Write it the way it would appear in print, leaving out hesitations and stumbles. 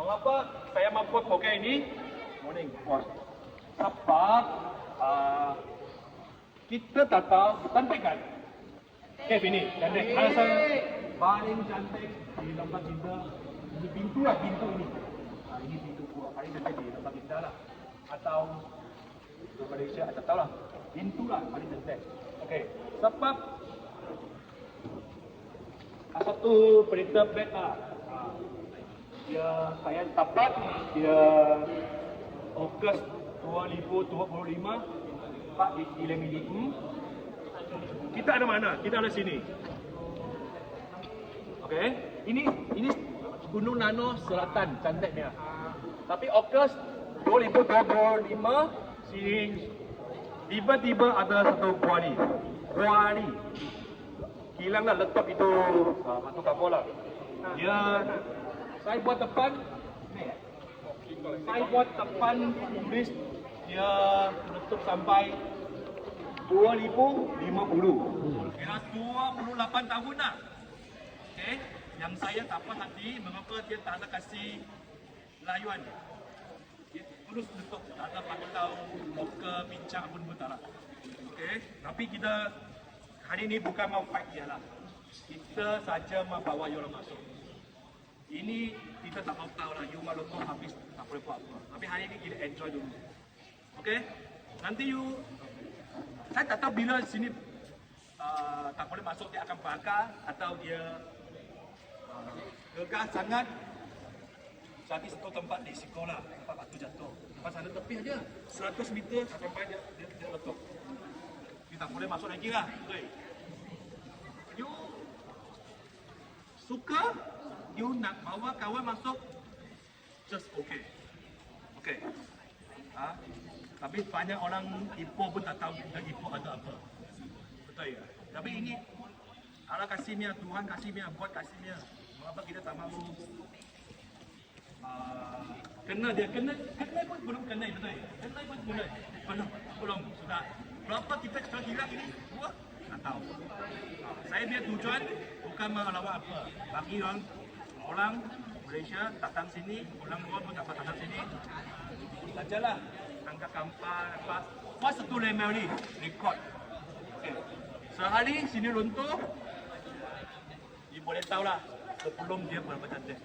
Mengapa saya mampu pakai ini? Morning. Sebab kita tak tahu cantik kan? Ini cantik. Alasan paling cantik di tempat kita di pintu lah, pintu ini. Ini pintu gua paling cantik di tempat kita lah. Atau di Malaysia, atau tahu lah. Pintu lah paling cantik. Okey. Sebab satu berita beg lah. Dia saya dapat dia Ogos 2025 Pak di kita ada mana? Kita ada sini. Okey, ini Gunung Nano Selatan cantiknya. Tapi Ogos 2025 sini tiba-tiba ada satu kuali. Hilang lah letak itu batu kapur lah. Dia saya buat depan tulis dia tutup sampai 2050. Kira 28 tahun lah. Okay. Yang saya tak puas hati mengapa dia tak ada kasih layuan. Dia terus tutup, tak ada pantau, muka, bincang pun tak ada. Okay. Tapi kita hari ini bukan mau fight dia lah. Kita saja mau bawa you orang masuk. Ini kita tak mau tahu lah, you malu kau habis tak boleh buat apa. Tapi hari ini kita enjoy dulu. Okay? Nanti you, saya tak tahu bila sini tak boleh masuk, dia akan bakar atau dia gegah sangat. Jadi satu tempat di sekolah, tempat batu jatuh. Tempat sana tepi aja, 100 meter sampai dia letup. Kita tak boleh masuk lagi lah. Okay. You suka? You nak bawa kawan masuk, just okay. Okay. Tapi banyak orang Ipoh pun tak tahu Ipoh ada apa. Betul ya? Tapi ini Allah kasihnya, Tuhan kasihnya, buat kasihnya. Mengapa kita tak mahu kena dia, kena pun belum kena, betul ya? Kena pun belum, sudah. Berapa kita sudah hilang ini? Dua? Tak tahu. Saya biar tujuan bukan melawan apa. Bagi orang Malaysia datang sini, orang luar pun dapat datang sini. Sajalah angkat kapal, buat satu lemel ni, record. Okay. Sehari sini runtuh, you boleh tahu lah sebelum dia berapa cantik.